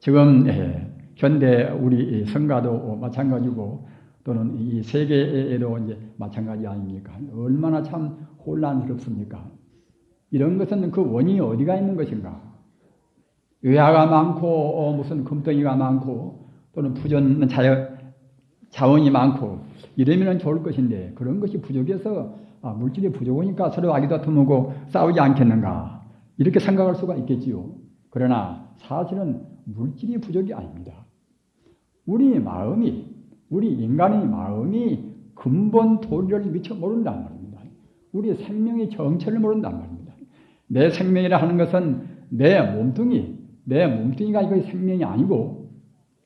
지금 현대 우리 성가도 마찬가지고 또는 이 세계에도 이제 마찬가지 아닙니까? 얼마나 참 혼란스럽습니까? 이런 것은 그 원인이 어디가 있는 것인가? 외화가 많고 무슨 금덩이가 많고 또는 부전 자원이 많고 이러면 좋을 것인데 그런 것이 부족해서 물질이 부족하니까 서로 아기다툼하고 싸우지 않겠는가 이렇게 생각할 수가 있겠지요. 그러나 사실은 물질이 부족이 아닙니다. 우리 인간의 마음이 근본 도리를 미처 모른단 말입니다. 우리 생명의 정체를 모른단 말입니다. 내 생명이라 하는 것은 내 몸뚱이가 이거 생명이 아니고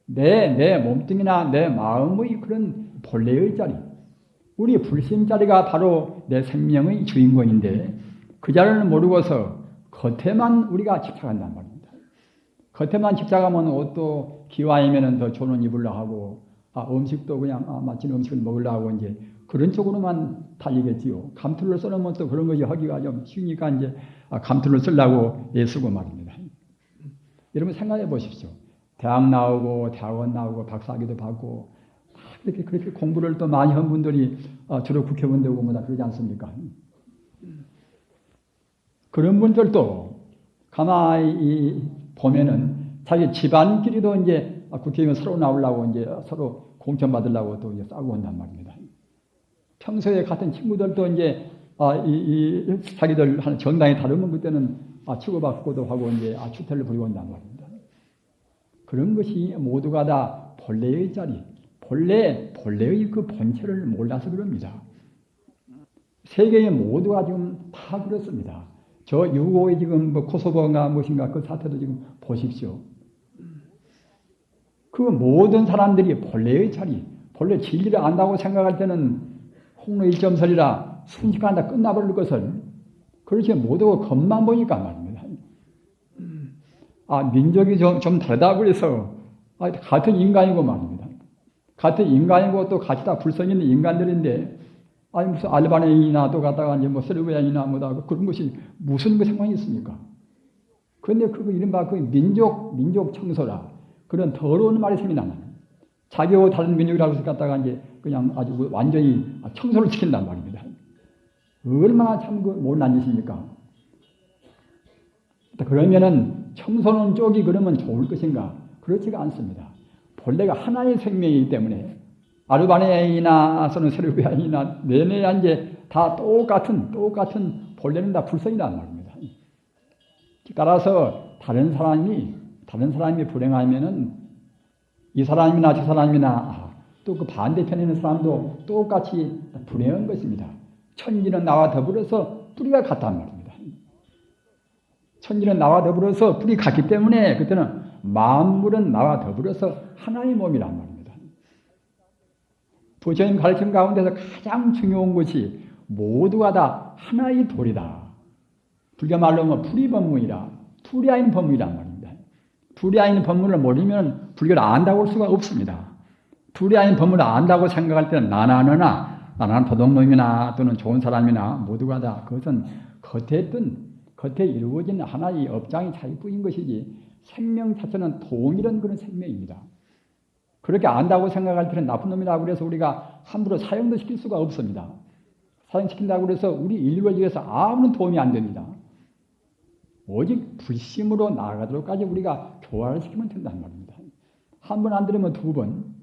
내 몸뚱이나 내 마음의 그런 본래의 자리, 우리 불신 자리가 바로 내 생명의 주인공인데 그 자리를 모르고서 겉에만 우리가 집착한단 말입니다. 겉에만 집착하면 옷도 기와이면은 더 좋은 입으려 하고 음식도 그냥 맛있는 음식을 먹으려 하고 이제 그런 쪽으로만 달리겠지요. 감투를 써놓으면 또 그런 것이 하기가 좀 쉬우니까 이제 감투를 쓰려고 애쓰고 말입니다. 여러분 생각해 보십시오. 대학원 나오고 박사학위도 받고 그렇게 공부를 또 많이 한 분들이 주로 국회의원들 오고 다 그러지 않습니까? 그런 분들도 가만히 보면은 자기 집안끼리도 이제 국회의원 서로 나오려고 이제 서로 공천 받으려고 또 이제 싸우고 온단 말입니다. 평소에 같은 친구들도 이제 자기들 하는 정당이 다르면 그때는 치고받고도 하고 이제 추태를 부리고 온단 말입니다. 그런 것이 모두가 다 본래의 자리, 본래의 그 본체를 몰라서 그럽니다. 세계의 모두가 지금 다 그렇습니다. 저 유고의 지금 코소보인가 무엇인가 그 사태도 지금 보십시오. 그 모든 사람들이 본래의 자리, 본래 진리를 안다고 생각할 때는 홍로 1점설이라 순식간에 다 끝나버릴 것을 그렇게 모두가 겉만 보니까 말입니다. 민족이 좀 다르다고 그래서 같은 인간이고 말입니다. 같은 인간이고 또 같이 다 불성 있는 인간들인데 무슨 알바니아나 또 갔다가 이제 세르비아나 그런 것이 무슨 상관이 있습니까? 그런데 그거 이른바 그 민족 청소라 그런 더러운 말이 생겨나면 자기하고 다른 민족이라고 해서 갖다가 이제 그냥 아주 완전히 청소를 시킨단 말입니다. 얼마나 참 못난 짓입니까? 그러면은 청소는 쪽이 그러면 좋을 것인가? 그렇지가 않습니다. 본래가 하나의 생명이기 때문에 아르바니아인이나 세르비아인이나 내내야 이제 다 똑같은 본래는 다 불성이란 말입니다. 따라서 다른 사람이 불행하면은 이 사람이나 저 사람이나 또 그 반대편에 있는 사람도 똑같이 불행한 것입니다. 천지는 나와 더불어서 뿌리가 같단 말입니다. 천지는 나와 더불어서 뿌리 같기 때문에 그때는 만물은 나와 더불어서 하나의 몸이란 말입니다. 부처님 가르침 가운데서 가장 중요한 것이 모두가 다 하나의 돌이다. 불교 말로 하면 불이법문이라 투리아인 법문이란 말입니다. 투리아인 법문을 모르면 불교를 안다고 할 수가 없습니다. 투리아인 법문을 안다고 생각할 때는 나는 도둑놈이나 또는 좋은 사람이나 모두가 다 그것은 겉에 이루어진 하나의 업장이 차이뿐인 것이지 생명 자체는 동일한 그런 생명입니다. 그렇게 안다고 생각할 때는 나쁜 놈이라고 그래서 우리가 함부로 사용도 시킬 수가 없습니다. 사용시킨다고 그래서 우리 인류를 위해서 아무런 도움이 안 됩니다. 오직 불심으로 나아가도록까지 우리가 교화를 시키면 된다는 말입니다. 한 번 안 들으면 두 번,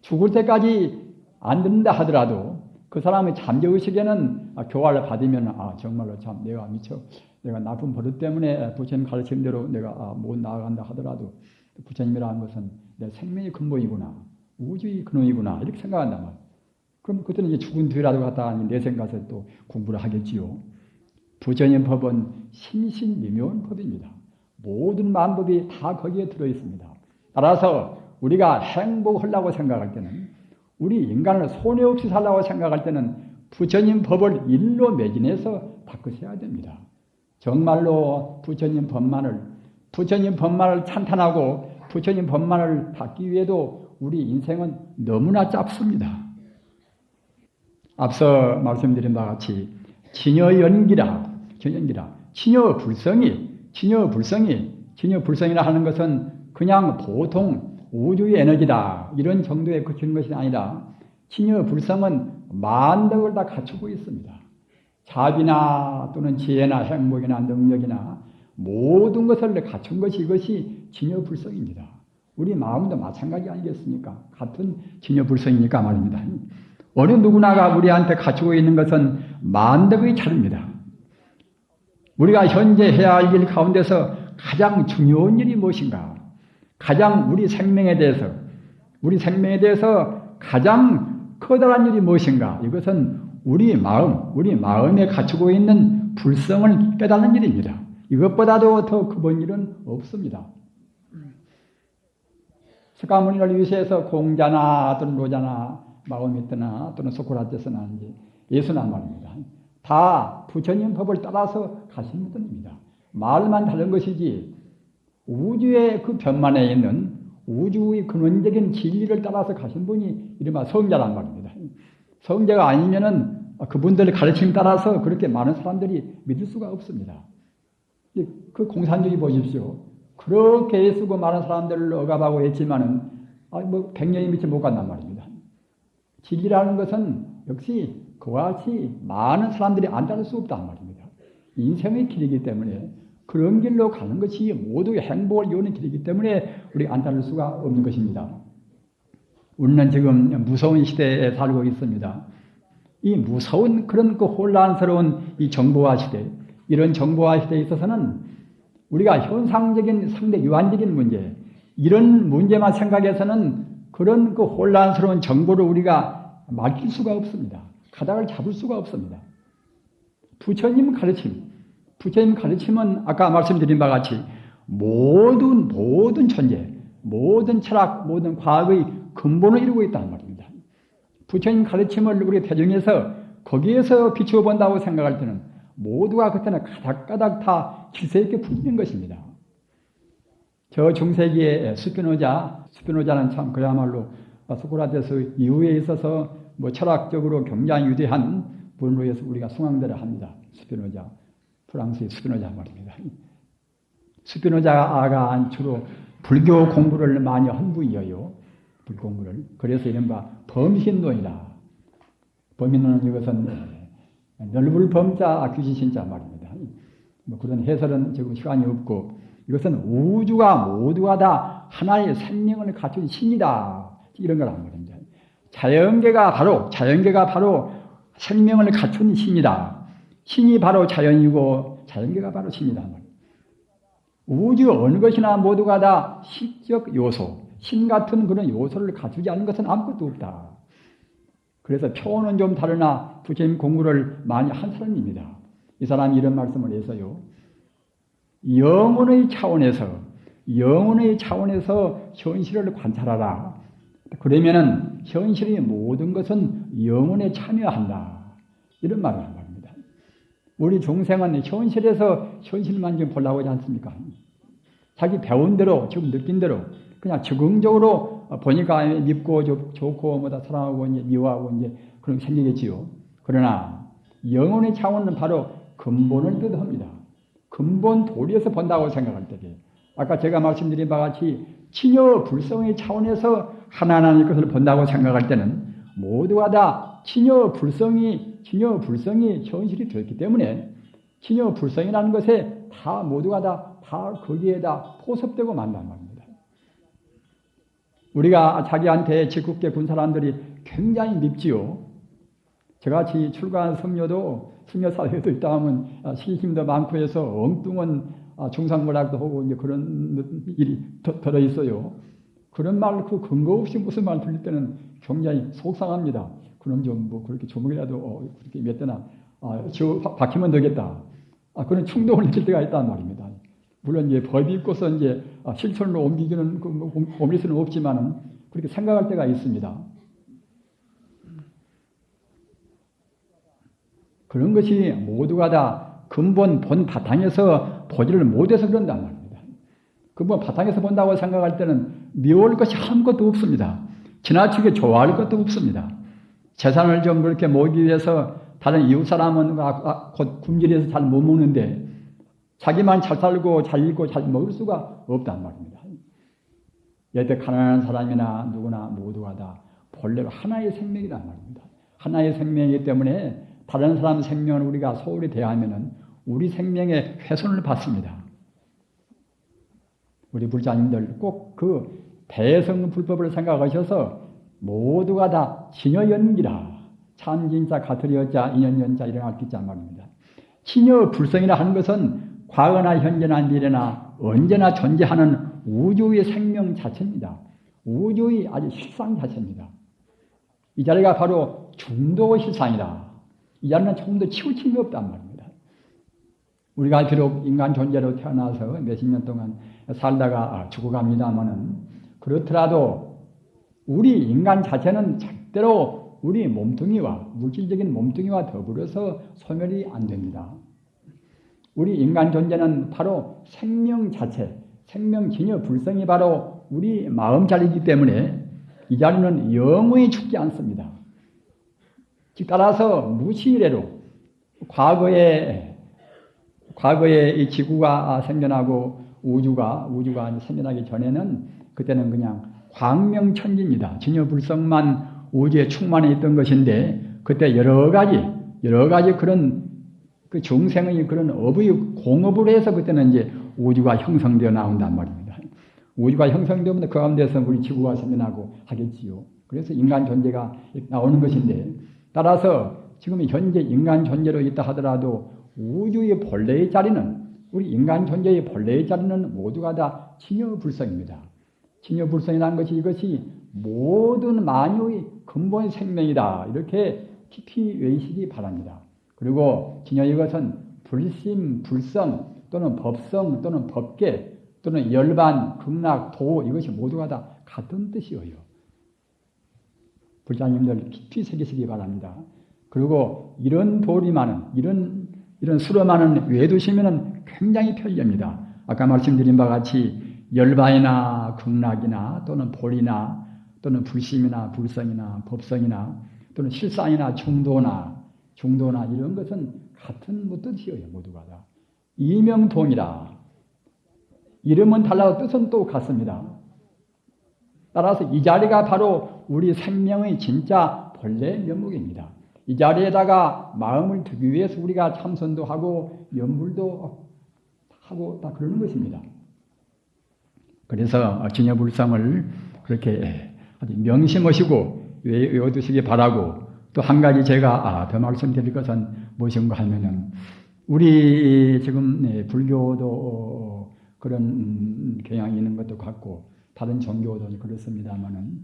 죽을 때까지 안 듣는다 하더라도 그 사람의 잠재의식에는 교화를 받으면 정말로 참 내가 나쁜 버릇 때문에 부처님 가르침대로 내가 못 나아간다 하더라도 부처님이라는 것은 내 생명의 근본이구나, 우주의 근원이구나 이렇게 생각한단 말이에요. 그럼 그때는 이제 죽은 뒤라도 갔다가 내생 가서 또 공부를 하겠지요. 부처님 법은 신신미묘한 법입니다. 모든 만법이 다 거기에 들어있습니다. 따라서 우리가 행복하려고 생각할 때는 우리 인간을 손해 없이 살려고 생각할 때는 부처님 법을 일로 매진해서 바꾸셔야 됩니다. 정말로 부처님 법만을 찬탄하고 부처님 법만을 받기 위해도 우리 인생은 너무나 짧습니다. 앞서 말씀드린 바와 같이 진여불성이라 하는 것은 그냥 보통 우주의 에너지다 이런 정도에 그치는 것이 아니라 친여 불성은 만덕을 다 갖추고 있습니다. 자비나 또는 지혜나 행복이나 능력이나 모든 것을 갖춘 것이 이것이 친여 불성입니다. 우리 마음도 마찬가지 아니겠습니까? 같은 친여 불성이니까 말입니다. 어느 누구나가 우리한테 갖추고 있는 것은 만덕의 차례입니다. 우리가 현재 해야 할 일 가운데서 가장 중요한 일이 무엇인가? 가장 우리 생명에 대해서 가장 커다란 일이 무엇인가? 이것은 우리 마음에 갖추고 있는 불성을 깨닫는 일입니다. 이것보다도 더 급한 일은 없습니다. 스가모니를 위시해서 공자나 또는 로자나 마호메트나 또는 소크라테스나 예수나 말입니다. 다 부처님 법을 따라서 가신 분입니다. 말만 다른 것이지 우주의 그 변만에 있는 우주의 근원적인 진리를 따라서 가신 분이 이른바 성자란 말입니다. 성자가 아니면은 그분들의 가르침 따라서 그렇게 많은 사람들이 믿을 수가 없습니다. 그 공산주의 보십시오. 그렇게 애쓰고 많은 사람들을 억압하고 했지만은 뭐 100년이 미치 못 간단 말입니다. 진리라는 것은 역시 그와 같이 많은 사람들이 안 따를 수 없단 말입니다. 인생의 길이기 때문에 그런 길로 가는 것이 모두의 행복을 이루는 길이기 때문에 우리가 안 따를 수가 없는 것입니다. 우리는 지금 무서운 시대에 살고 있습니다. 이 무서운 그런 그 혼란스러운 이 정보화 시대, 이런 정보화 시대에 있어서는 우리가 현상적인 상대 유한적인 문제, 이런 문제만 생각해서는 그런 그 혼란스러운 정보를 우리가 맡길 수가 없습니다. 가닥을 잡을 수가 없습니다. 부처님 가르침은 아까 말씀드린 바와 같이 모든 천재, 모든 철학, 모든 과학의 근본을 이루고 있다는 말입니다. 부처님 가르침을 우리가 대중해서 거기에서 비추어 본다고 생각할 때는 모두가 그때는 가닥가닥 다 질서 있게 풀리는 것입니다. 저 중세기에 스피노자는 참 그야말로 소크라테스 이후에 있어서 뭐 철학적으로 굉장히 위대한 분으로 해서 우리가 숭앙대를 합니다. 스피노자, 프랑스의 스피노자 말입니다. 스피노자가 주로 불교 공부를 많이 한 분이에요. 불공부를. 그래서 이른바 범신론이다. 범신론은 이것은 넓을 범자 규지신자 말입니다. 뭐 그런 해설은 지금 시간이 없고 이것은 우주가 모두가 다 하나의 생명을 갖춘 신이다. 이런 걸 한 말입니다. 자연계가 바로 생명을 갖춘 신이다. 신이 바로 자연이고 자연계가 바로 신이다. 우주 어느 것이나 모두가 다 시적 요소, 신 같은 그런 요소를 갖추지 않은 것은 아무것도 없다. 그래서 표현은 좀 다르나 부처님 공부를 많이 한 사람입니다. 이 사람이 이런 말씀을 해서요. 영혼의 차원에서 현실을 관찰하라. 그러면은 현실의 모든 것은 영혼에 참여한다. 이런 말을 한 말입니다. 우리 중생은 현실에서 현실만 좀 보려고 하지 않습니까? 자기 배운 대로, 지금 느낀 대로 그냥 적응적으로 보니까 밉고 좋고 뭐다 사랑하고 이제 미워하고 이제 그런 게 생기겠지요. 그러나 영혼의 차원은 바로 근본을 뜻합니다. 근본 도리에서 본다고 생각할 때에 아까 제가 말씀드린 바와 같이 친여 불성의 차원에서 하나님의 것을 본다고 생각할 때는 모두가 다 친여 불성이 현실이 되었기 때문에 친여 불성이라는 것에 다 모두가 다 거기에다 포섭되고 만난 말입니다. 우리가 자기한테 짓궂게 군 사람들이 굉장히 밉지요. 저같이 출가한 성녀도 성녀 사회도 있다 하면 시심도 많고 해서 엉뚱한 중상모략도 하고 이제 그런 일이 들어 있어요. 그런 말 그 근거 없이 무슨 말 들릴 때는 굉장히 속상합니다. 그럼 좀 뭐 그렇게 조목이라도 그렇게 몇 대나 박히면 되겠다. 그런 충동을 느낄 때가 있단 말입니다. 물론 이제 법이 있고서 이제 실천으로 옮기기는 옮길 수는 없지만은 그렇게 생각할 때가 있습니다. 그런 것이 모두가 다 근본 본 바탕에서 보지를 못해서 그런단 말입니다. 근본 바탕에서 본다고 생각할 때는 미워할 것이 아무것도 없습니다. 지나치게 좋아할 것도 없습니다. 재산을 좀 그렇게 모으기 위해서 다른 이웃 사람은 곧 굶주려서 잘 못 먹는데 자기만 잘 살고 잘 입고 잘 먹을 수가 없단 말입니다. 여태 가난한 사람이나 누구나 모두가 다 본래로 하나의 생명이란 말입니다. 하나의 생명이기 때문에 다른 사람 생명을 우리가 소홀히 대하면은 우리 생명에 훼손을 받습니다. 우리 불자님들 꼭 그 대성불법을 생각하셔서 모두가 다 진여연기라. 참 진짜 가트리어자 인연연자 일어날 기자 말입니다. 진여불성이라 하는 것은 과거나 현재나 미래나 언제나 존재하는 우주의 생명 자체입니다. 우주의 아주 실상 자체입니다. 이 자리가 바로 중도 실상이다. 이 자리는 조금 더 치우침이 없단 말입니다. 우리가 비록 인간 존재로 태어나서 몇십 년 동안 살다가 죽어갑니다마는 그렇더라도 우리 인간 자체는 절대로 우리 몸뚱이와 물질적인 몸뚱이와 더불어서 소멸이 안 됩니다. 우리 인간 존재는 바로 생명 자체, 생명 진여 불성이 바로 우리 마음 자리이기 때문에 이 자리는 영원히 죽지 않습니다. 즉 따라서 무시이래로 과거에 이 지구가 생겨나고 우주가 생겨나기 전에는 그때는 그냥 광명천지입니다. 진여불성만 우주에 충만해 있던 것인데 그때 여러 가지 그런 그 중생의 그런 업의 공업을 해서 그때는 이제 우주가 형성되어 나온단 말입니다. 우주가 형성되면 그 가운데서 우리 지구가 생겨나고 하겠지요. 그래서 인간 존재가 나오는 것인데 따라서 지금 현재 인간 존재로 있다 하더라도 우주의 본래의 자리는 우리 인간 존재의 본래의 자리는 모두가 다 진여불성입니다. 진여불성이라는 것이 이것이 모든 만유의 근본 생명이다. 이렇게 깊이 외우시기 바랍니다. 그리고 진여 이것은 불심, 불성 또는 법성 또는 법계 또는 열반, 극락, 도 이것이 모두가 다 같은 뜻이에요. 불자님들 깊이 새기시기 바랍니다. 그리고 이런 도리 많은 이런 수로 많은 외두시면은 굉장히 편리합니다. 아까 말씀드린 바와 같이 열반이나 극락이나 또는 볼이나 또는 불심이나 불성이나 법성이나 또는 실상이나 중도나 이런 것은 같은 뜻이에요. 모두가 다. 이명동이라. 이름은 달라도 뜻은 또 같습니다. 따라서 이 자리가 바로 우리 생명의 진짜 본래 면목입니다. 이 자리에다가 마음을 두기 위해서 우리가 참선도 하고 연불도 하고 다 그러는 것입니다. 그래서 진여불성을 그렇게 아주 명심하시고 외워두시기 바라고 또 한 가지 제가 더 말씀드릴 것은 무엇인가 하면은 우리 지금 불교도 그런 경향이 있는 것도 같고 다른 종교도 그렇습니다만은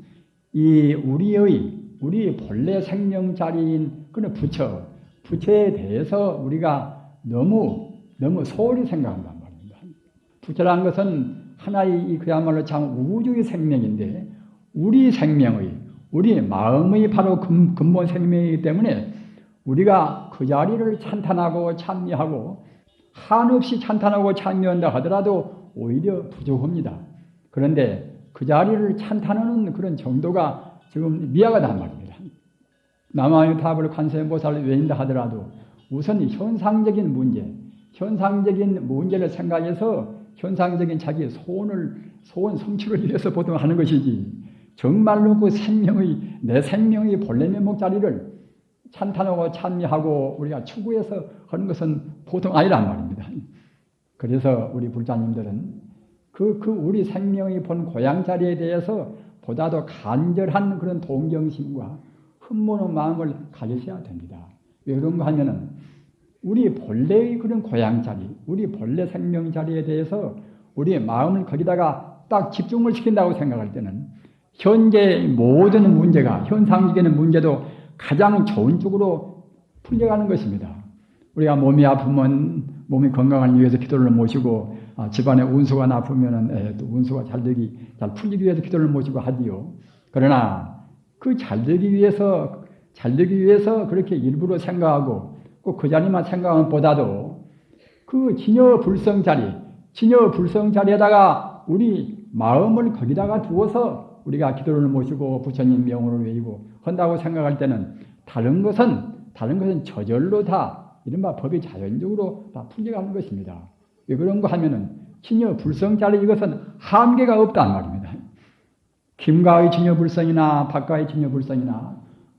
우리 본래 생명 자리인 그런 부처에 대해서 우리가 너무 소홀히 생각한단 말입니다. 부처라는 것은 하나의 그야말로 참 우주의 생명인데 우리 마음의 바로 근본 생명이기 때문에 우리가 그 자리를 찬탄하고 찬미하고 한없이 찬탄하고 찬미한다 하더라도 오히려 부족합니다. 그런데 그 자리를 찬탄하는 그런 정도가 지금 미약하단 말입니다. 남아유타불 관세음보살을 외인다 하더라도 우선 현상적인 문제를 생각해서 현상적인 자기의 소원 성취를 위해서 보통 하는 것이지 정말로 그 내 생명의 본래 면목 자리를 찬탄하고 찬미하고 우리가 추구해서 하는 것은 보통 아니란 말입니다. 그래서 우리 불자님들은 우리 생명의 본 고향 자리에 대해서 보다 더 간절한 그런 동정심과 흠모는 마음을 가지셔야 됩니다. 왜 그런가 하면은 우리 본래의 그런 고향 자리, 우리 본래 생명 자리에 대해서 우리의 마음을 거기다가 딱 집중을 시킨다고 생각할 때는 현재 모든 문제가 현상적인 문제도 가장 좋은 쪽으로 풀려가는 것입니다. 우리가 몸이 아프면 몸이 건강을 위해서 기도를 모시고 집안에 운수가 나쁘면은 또 운수가 잘 풀리기 위해서 기도를 모시고 하지요. 그러나 그 잘 되기 위해서 그렇게 일부러 생각하고 꼭 그 자리만 생각하는 보다도 그 진여불성 자리에다가 우리 마음을 거기다가 두어서 우리가 기도를 모시고 부처님 명호를 외우고 한다고 생각할 때는 다른 것은 저절로 다 이른바 법이 자연적으로 다 풀려가는 것입니다. 왜 그런가 하면은 진여불성 자리 이것은 한계가 없단 말입니다. 김가의 진여불성이나 박가의 진여불성이나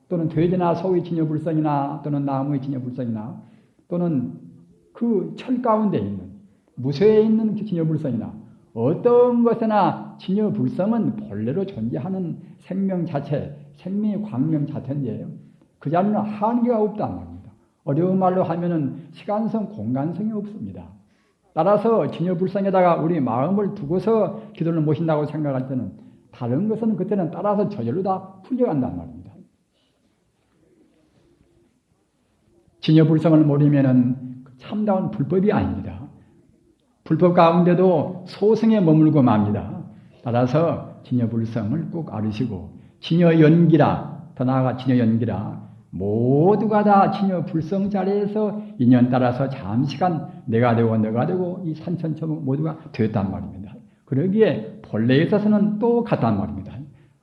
또는 돼지나 소의 진여불성이나 또는 나무의 진여불성이나 또는 그 철 가운데 있는 무쇠에 있는 진여불성이나 어떤 것이나 진여불성은 본래로 존재하는 생명 자체, 생명의 광명 자체인데 그 자리는 한계가 없단 말입니다. 어려운 말로 하면은 시간성, 공간성이 없습니다. 따라서 진여불성에다가 우리 마음을 두고서 기도를 모신다고 생각할 때는 다른 것은 그때는 따라서 저절로 다 풀려간단 말입니다. 진여불성을 모르면은 참다운 불법이 아닙니다. 불법 가운데도 소승에 머물고 맙니다. 따라서 진여불성을 꼭 알으시고 진여연기라, 더 나아가 진여연기라 모두가 다 진여불성 자리에서 인연 따라서 잠시간 내가 되고 너가 되고 이 산천초목 모두가 되었단 말입니다. 그러기에 본래에 있어서는 또 같단 말입니다.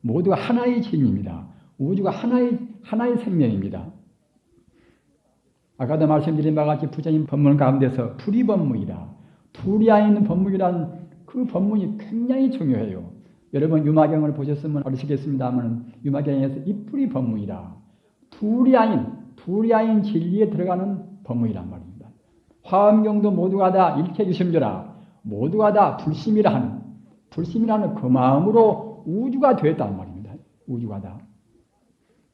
모두가 하나의 진입니다. 우주가 하나의 생명입니다. 아까도 말씀드린 바와 같이 부처님 법문 가운데서 불이법문이라 두리아인 법문이란 그 법문이 굉장히 중요해요. 여러분 유마경을 보셨으면 아시겠습니다만 유마경에서 이불이 법문이라 두리아인 진리에 들어가는 법문이란 말입니다. 화엄경도 모두가 다 일체유심조라 모두가 다 불심이라는 그 마음으로 우주가 되었단 말입니다. 우주가 다.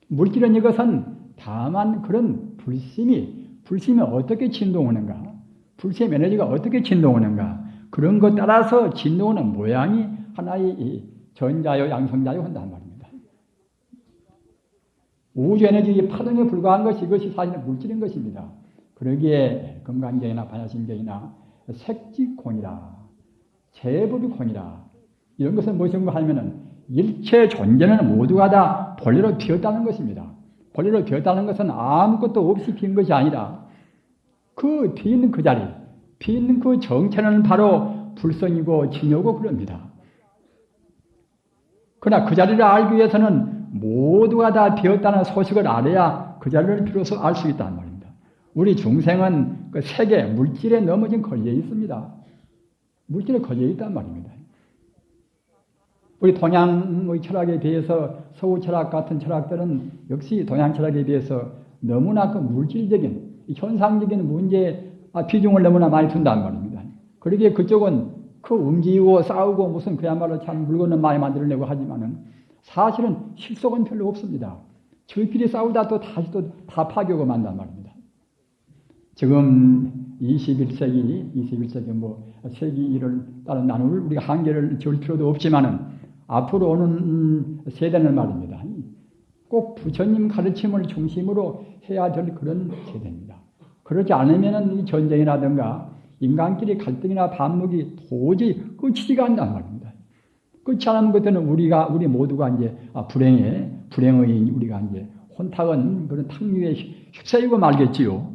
물질은 이것은 다만 그런 불심이 어떻게 진동하는가, 불심 에너지가 어떻게 진동하는가 그런 것 따라서 진동하는 모양이 하나의 전자요 양성자요 한단 말입니다. 우주 에너지의 파동에 불과한 것이 이것이 사실은 물질인 것입니다. 그러기에 금강경이나 반야심경이나 색지공이라 제법이공이라 이런 것은 무엇인가 하면은 일체 존재는 모두가 다 본래로 비었다는 것입니다. 본래로 비었다는 것은 아무것도 없이 빈 것이 아니라 그 비있는 그 자리, 비있는 그 정체는 바로 불성이고 진여고 그럽니다. 그러나 그 자리를 알기 위해서는 모두가 다 비었다는 소식을 알아야 그 자리를 비로소 알 수 있다는 말입니다. 우리 중생은 그 세계, 물질에 넘어진 걸려 있습니다. 물질에 걸려 있단 말입니다. 우리 동양의 철학에 비해서 서구 철학 같은 철학들은 역시 동양 철학에 비해서 너무나 그 물질적인 현상적인 문제에 비중을 너무나 많이 둔단 말입니다. 그러기에 그쪽은 그 움직이고 싸우고 무슨 그야말로 참 물건을 많이 만들어내고 하지만은 사실은 실속은 별로 없습니다. 저희끼리 싸우다 또 다시 또 다 파괴하고 만단 말입니다. 지금 21세기 뭐 세기 일을 따른 나눌 우리가 한계를 지을 필요도 없지만은 앞으로 오는 세대는 말입니다. 꼭 부처님 가르침을 중심으로 해야 될 그런 세대입니다. 그렇지 않으면은 이 전쟁이라든가 인간끼리 갈등이나 반목이 도저히 끝이지가 않단 말입니다. 끝이 안 하는 것들은 우리 모두가 이제 불행의 우리가 이제 혼탁한 그런 탕류에 휩싸이고 말겠지요.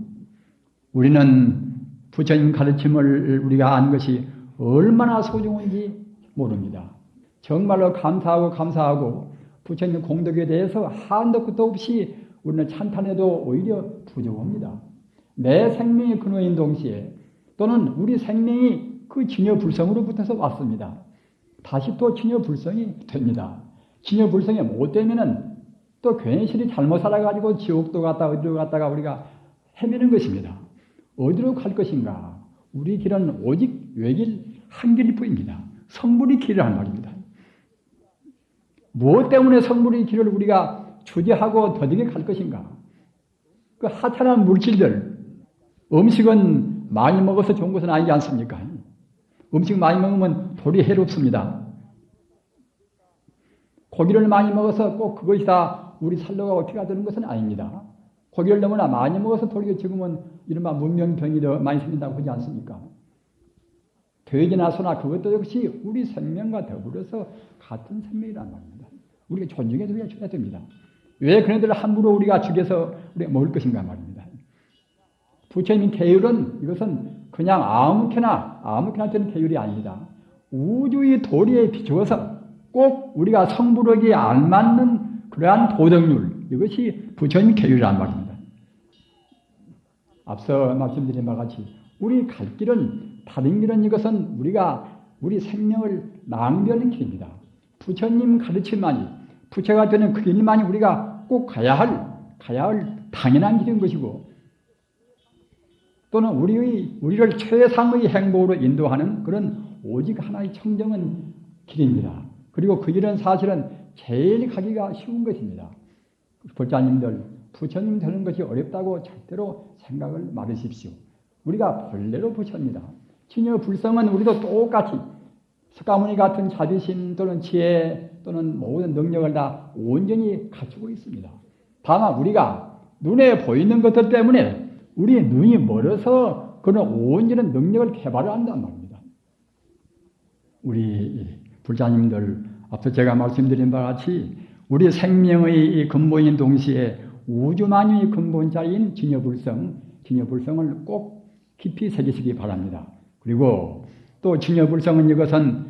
우리는 부처님 가르침을 우리가 안 것이 얼마나 소중한지 모릅니다. 정말로 감사하고 부처님 공덕에 대해서 한도 끝도 없이 우리는 찬탄해도 오히려 부족합니다. 내 생명의 근원인 동시에 또는 우리 생명이 그 진여불성으로부터서 왔습니다. 다시 또 진여불성이 됩니다. 진여불성이 못 되면은 또 괜시리 잘못 살아가지고 지옥도 갔다 어디로 갔다가 우리가 헤매는 것입니다. 어디로 갈 것인가? 우리 길은 오직 외길 한 길일 뿐입니다. 성불의 길이란 말입니다. 무엇 때문에 성불의 길을 우리가 주제하고 더디게 갈 것인가? 그 하찮은 물질들, 음식은 많이 먹어서 좋은 것은 아니지 않습니까? 음식 많이 먹으면 돌이 해롭습니다. 고기를 많이 먹어서 꼭 그것이 다 우리 살로가 피가 되는 것은 아닙니다. 고기를 너무나 많이 먹어서 돌이 지금은 이른바 문명병이 더 많이 생긴다고 하지 않습니까? 돼지나 소나 그것도 역시 우리 생명과 더불어서 같은 생명이란 말입니다. 우리가 존중해줘야 됩니다. 왜 그네들을 함부로 우리가 죽여서 우리가 먹을 것인가 말입니다. 부처님 계율은 이것은 그냥 아무렇게나 되는 계율이 아닙니다. 우주의 도리에 비추어서 꼭 우리가 성불하기에 알맞는 그러한 도덕률, 이것이 부처님 계율이란 말입니다. 앞서 말씀드린 바와 같이 우리 갈 길은 다른 길은 이것은 우리 생명을 낭비하는 길입니다. 부처님 가르침만이, 부처가 되는 그 길만이 우리가 꼭 가야 할 당연한 길인 것이고, 또는 우리를 최상의 행복으로 인도하는 그런 오직 하나의 청정한 길입니다. 그리고 그 길은 사실은 제일 가기가 쉬운 것입니다. 불자님들, 부처님 되는 것이 어렵다고 절대로 생각을 말으십시오. 우리가 본래로 부처입니다. 진여 불성은 우리도 똑같이 석가모니 같은 자비심 또는 지혜 또는 모든 능력을 다 온전히 갖추고 있습니다. 다만 우리가 눈에 보이는 것들 때문에 우리의 눈이 멀어서 그런 온전한 능력을 개발을 한단 말입니다. 우리 불자님들, 앞서 제가 말씀드린 바와 같이 우리 생명의 근본인 동시에 우주만유의 근본자인 진여불성을 꼭 깊이 새기시기 바랍니다. 그리고 또 진여불성은 이것은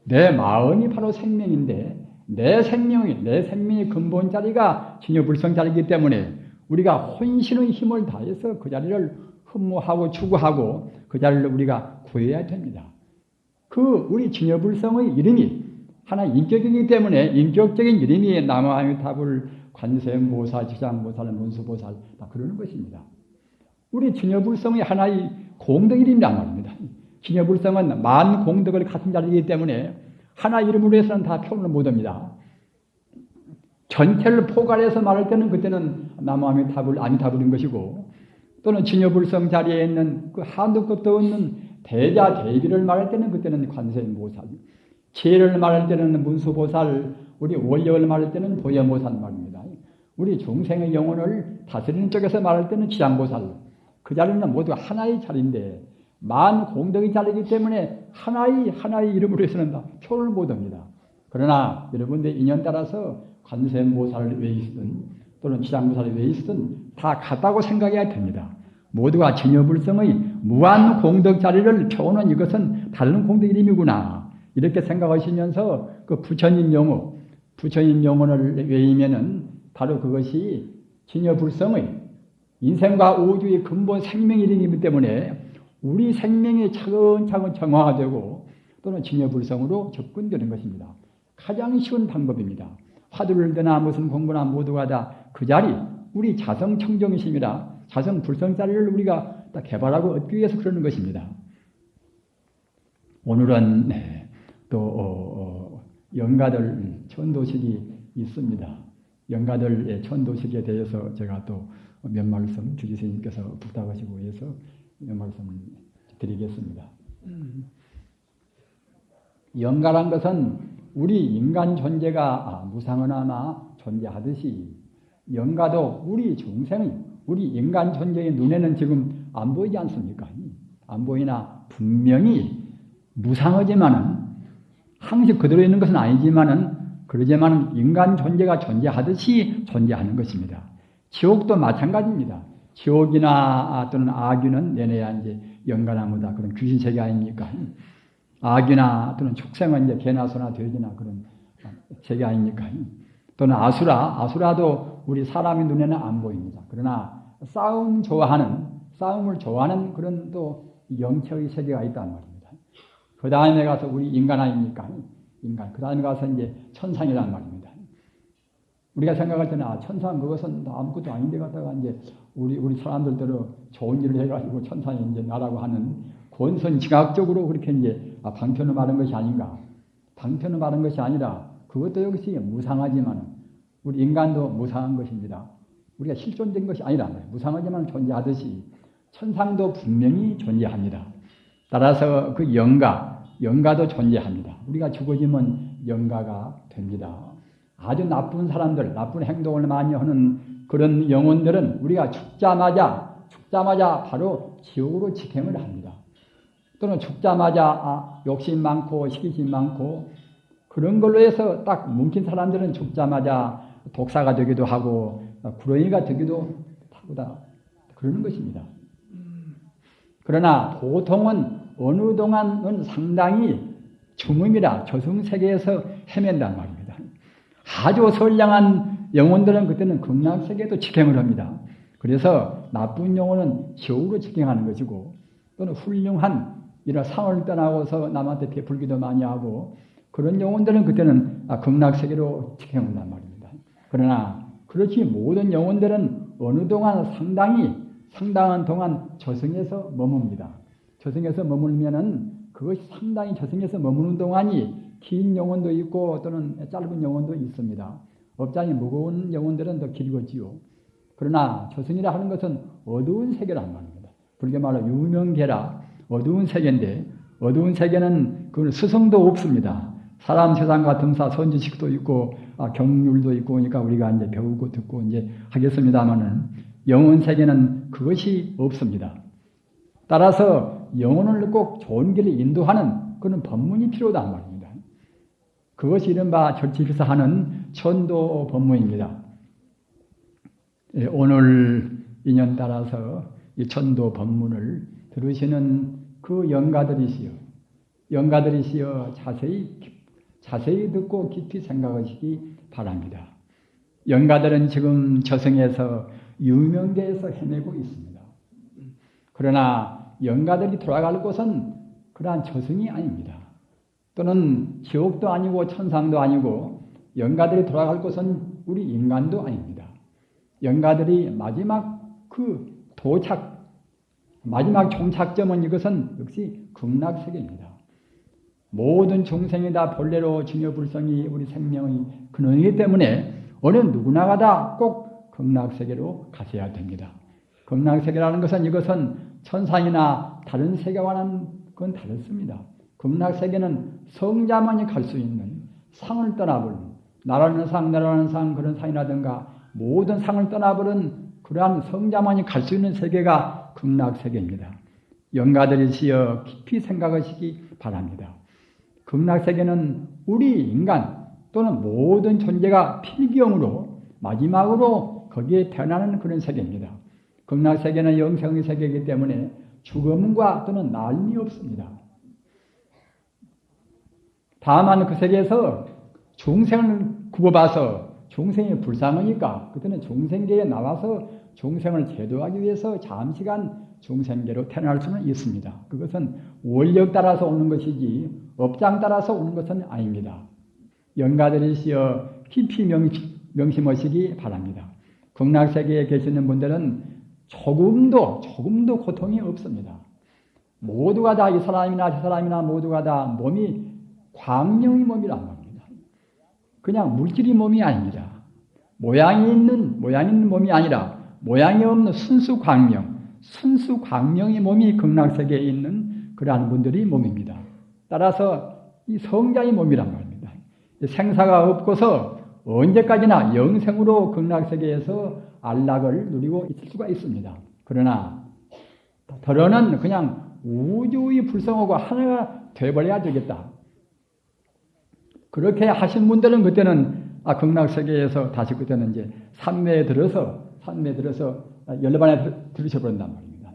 내 마음이 바로 생명인데 내 생명의 근본 자리가 진여불성 자리이기 때문에 우리가 혼신의 힘을 다해서 그 자리를 흠모하고 추구하고 그 자리를 우리가 구해야 됩니다. 우리 진여불성의 이름이 하나 인격이기 때문에 인격적인 이름이 남아미타불, 관세음보살, 지장보살, 문수보살 다 그러는 것입니다. 우리 진여불성의 하나의 공덕 이름이란 말입니다. 진여불성은 만 공덕을 갖춘 자리이기 때문에 하나 이름으로 해서는 다 표현을 못합니다. 전체를 포괄해서 말할 때는 그때는 아미타불인 것이고, 또는 진여불성 자리에 있는 그 한도 끝도 없는 대자 대비를 말할 때는 그때는 관세음보살, 지혜를 말할 때는 문수보살, 우리 원력을 말할 때는 보현보살 말입니다. 우리 중생의 영혼을 다스리는 쪽에서 말할 때는 지장보살, 그 자리는 모두 하나의 자리인데 만 공덕의 자리이기 때문에 하나의 이름으로 해서는 다 표현을 못합니다. 그러나 여러분들 인연 따라서 관세음보살을 왜 있든 또는 지장보살이 왜 있든 다 같다고 생각해야 됩니다. 모두가 진여불성의 무한 공덕 자리를 표현한 이것은 다른 공덕 이름이구나 이렇게 생각하시면서 그 부처님 영혼을 외우면은 바로 그것이 진여불성의 인생과 우주의 근본 생명 이름이기 때문에 우리 생명이 차근차근 정화되고 또는 진여불성으로 접근되는 것입니다. 가장 쉬운 방법입니다. 화두를 드나 무슨 공부나 모두가 다 그 자리, 우리 자성청정이심이라 자성불성 자리를 우리가 다 개발하고 얻기 위해서 그러는 것입니다. 오늘은 또 영가들 천도식이 있습니다. 영가들의 천도식에 대해서 제가 또 몇 말씀 주지스님께서 부탁하시고 해서 몇 말씀을 드리겠습니다. 영가란 것은 우리 인간 존재가 무상하나마 존재하듯이 영가도 우리 중생의 우리 인간 존재의 눈에는 지금 안 보이지 않습니까? 안 보이나 분명히 무상하지만은 항상 그대로 있는 것은 아니지만은 그러지만 인간 존재가 존재하듯이 존재하는 것입니다. 지옥도 마찬가지입니다. 지옥이나 또는 악귀는 내내야 이제 영가나무다 그런 귀신 세계 아닙니까? 악귀나 또는 축생은 이제 개나 소나 돼지나 그런 세계 아닙니까? 또는 아수라도 우리 사람의 눈에는 안 보입니다. 그러나 싸움을 좋아하는 그런 또 영체의 세계가 있단 말입니다. 그 다음에 가서 우리 인간 아닙니까? 인간. 그 다음에 가서 이제 천상이란 말입니다. 우리가 생각할 때는 천상 그것은 아무것도 아닌데 갖다가 이제 우리 사람들대로 좋은 일을 해가지고 천상에 이제 나라고 하는 권선징악적으로 그렇게 이제 방편을 말한 것이 아닌가. 방편을 말한 것이 아니라 그것도 역시 무상하지만 우리 인간도 무상한 것입니다. 우리가 실존된 것이 아니라 무상하지만 존재하듯이 천상도 분명히 존재합니다. 따라서 그 영가도 존재합니다. 우리가 죽어지면 영가가 됩니다. 아주 나쁜 사람들, 나쁜 행동을 많이 하는 그런 영혼들은 우리가 죽자마자 바로 지옥으로 직행을 합니다. 또는 죽자마자 욕심 많고 시기심 많고 그런 걸로 해서 딱 뭉친 사람들은 죽자마자 독사가 되기도 하고 구렁이가 되기도 하고다 그러는 것입니다. 그러나 보통은 어느 동안은 상당히 중음이라 저승세계에서 헤맨단 말입니다. 아주 선량한 영혼들은 그때는 극락세계에도 직행을 합니다. 그래서 나쁜 영혼은 지옥으로 직행하는 것이고 또는 훌륭한 이런 상을 떠나고서 남한테 베풀기도 많이 하고 그런 영혼들은 그때는 극락세계로 지켜온단 말입니다. 그러나 그렇지 모든 영혼들은 어느 동안 상당한 동안 저승에서 머뭅니다. 저승에서 머물면은 그것이 상당히 저승에서 머무는 동안이 긴 영혼도 있고 또는 짧은 영혼도 있습니다. 업장이 무거운 영혼들은 더 길겠지요. 그러나 저승이라 하는 것은 어두운 세계란 말입니다. 불교 말로 유명계라 어두운 세계인데 어두운 세계는 그 스승도 없습니다. 사람 세상과 등사 선지식도 있고 경률도 있고 그러니까 우리가 이제 배우고 듣고 이제 하겠습니다만은 영혼 세계는 그것이 없습니다. 따라서 영혼을 꼭 좋은 길을 인도하는 그런 법문이 필요하단 말입니다. 그것이 이른바 절치피사 하는 천도 법문입니다. 오늘 인연 따라서 이 천도 법문을 들으시는 그 영가들이시여 자세히 듣고 깊이 생각하시기 바랍니다. 영가들은 지금 저승에서 유명계에서 헤매고 있습니다. 그러나 영가들이 돌아갈 곳은 그러한 저승이 아닙니다. 또는 지옥도 아니고 천상도 아니고 영가들이 돌아갈 곳은 우리 인간도 아닙니다. 영가들이 마지막 종착점은 이것은 역시 극락세계입니다. 모든 중생이 다 본래로 증여불성이 우리 생명의 근원이기 때문에 어느 누구나가 다 꼭 극락세계로 가셔야 됩니다. 극락세계라는 것은 이것은 천상이나 다른 세계와는 그건 다릅니다. 극락세계는 성자만이 갈 수 있는 상을 떠나버린 나라는 상 그런 상이라든가 모든 상을 떠나버린 그러한 성자만이 갈 수 있는 세계가 극락세계입니다. 영가들이시여 깊이 생각하시기 바랍니다. 극락세계는 우리 인간 또는 모든 존재가 필경으로 마지막으로 거기에 태어나는 그런 세계입니다. 극락세계는 영생의 세계이기 때문에 죽음과 또는 나음이 없습니다. 다만 그 세계에서 중생을 굽어봐서 중생이 불쌍하니까 그때는 중생계에 나와서 중생을 제도하기 위해서 잠시간 중생계로 태어날 수는 있습니다. 그것은 원력 따라서 오는 것이지 업장 따라서 오는 것은 아닙니다. 영가들이시여 깊이 명심하시기 바랍니다. 극락세계에 계시는 분들은 조금도 고통이 없습니다. 모두가 다 이 사람이나 저 사람이나 모두가 다 몸이 광명의 몸이란 말입니다. 그냥 물질이 몸이 아닙니다. 모양이 있는 몸이 아니라 모양이 없는 순수 광명의 몸이 극락세계에 있는 그러한 분들이 몸입니다. 따라서 이 성자의 몸이란 말입니다. 생사가 없고서 언제까지나 영생으로 극락세계에서 안락을 누리고 있을 수가 있습니다. 그러나 더러는 그냥 우주의 불성하고 하나가 되어버려야 되겠다. 그렇게 하신 분들은 그때는 극락세계에서 다시 그때는 이제 산매에 들어서 열반에 들으셔버린단 말입니다.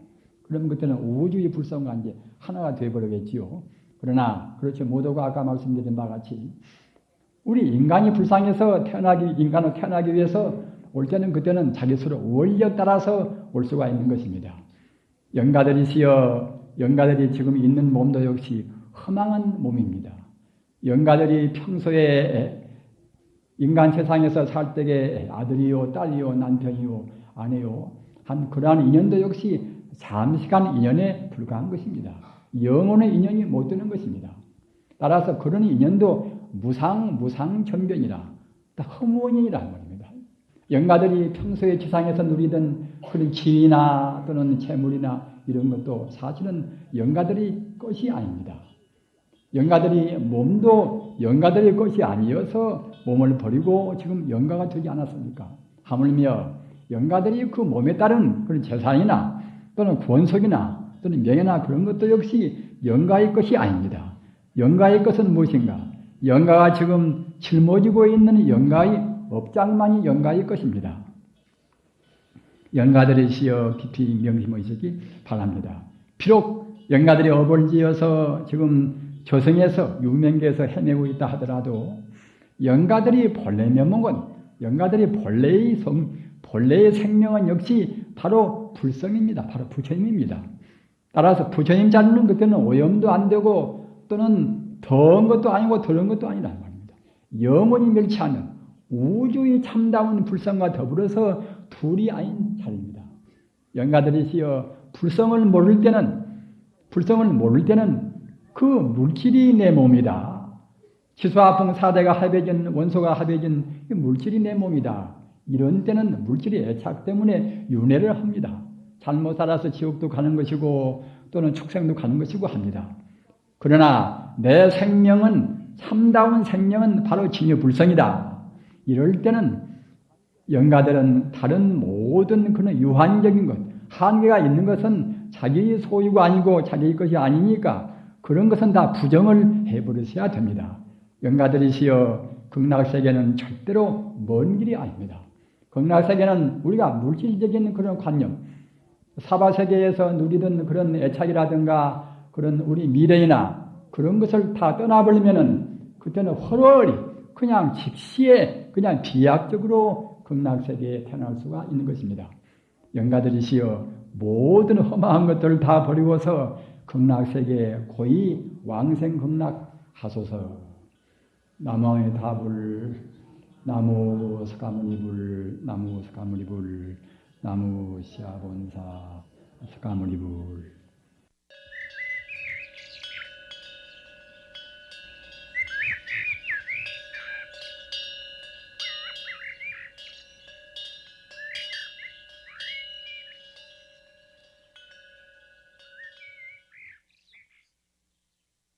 그러면 그때는 우주의 불성과 이제 하나가 되어버리겠지요. 그러나 그렇지 모두가 아까 말씀드린 바와 같이 우리 인간이 불쌍해서 인간으로 태어나기 위해서 올 때는 그때는 자기 스스로 원력 따라서 올 수가 있는 것입니다. 영가들이시여 영가들이 지금 있는 몸도 역시 허망한 몸입니다. 영가들이 평소에 인간 세상에서 살 때에 아들이요 딸이요 남편이요 아내요 한 그러한 인연도 역시 잠시간 인연에 불과한 것입니다. 영혼의 인연이 못 되는 것입니다. 따라서 그런 인연도 무상정변이라 허무원인이라는 말입니다. 영가들이 평소에 지상에서 누리던 그런 지위나 또는 재물이나 이런 것도 사실은 영가들이 것이 아닙니다. 영가들이 영가들의 것이 아니어서 몸을 버리고 지금 영가가 되지 않았습니까? 하물며 영가들이 그 몸에 따른 그런 재산이나 또는 권속이나 또는 명예나 그런 것도 역시 영가의 것이 아닙니다. 영가의 것은 무엇인가? 영가가 지금 짊어지고 있는 영가의 업장만이 영가의 것입니다. 영가들이시여 깊이 명심하시기 바랍니다. 비록 영가들이 업을 지어서 지금 저승에서 유명계에서 헤매고 있다 하더라도 영가들이 본래 면목은 영가들이 본래의 생명은 역시 바로 불성입니다. 바로 부처님입니다. 따라서 부처님 자리는 그때는 오염도 안 되고 또는 더한 것도 아니고 덜한 것도 아니란 말입니다. 영원히 멸치하는 우주의 참다운 불성과 더불어서 둘이 아닌 자리입니다. 영가들이시여 불성을 모를 때는 그 물질이 내 몸이다. 치수화풍 사대가 합해진 원소가 합해진 물질이 내 몸이다. 이런 때는 물질의 애착 때문에 윤회를 합니다. 잘못 살아서 지옥도 가는 것이고 또는 축생도 가는 것이고 합니다. 그러나 내 생명은 참다운 생명은 바로 진유불성이다. 이럴 때는 영가들은 다른 모든 그런 유한적인 것, 한계가 있는 것은 자기의 소유가 아니고 자기의 것이 아니니까 그런 것은 다 부정을 해버리셔야 됩니다. 영가들이시여 극락세계는 절대로 먼 길이 아닙니다. 극락세계는 우리가 물질적인 그런 관념, 사바세계에서 누리던 그런 애착이라든가 그런 우리 미래나 그런 것을 다 떠나버리면은 그때는 헐헐이 그냥 즉시에 그냥 비약적으로 극락세계에 태어날 수가 있는 것입니다. 영가들이시여 모든 험한 것들을 다 버리고서 극락세계에 고이 왕생극락하소서. 남왕의 답을 나무 스가모니불 나무 스가모니불 나무 시아본사 스가모니불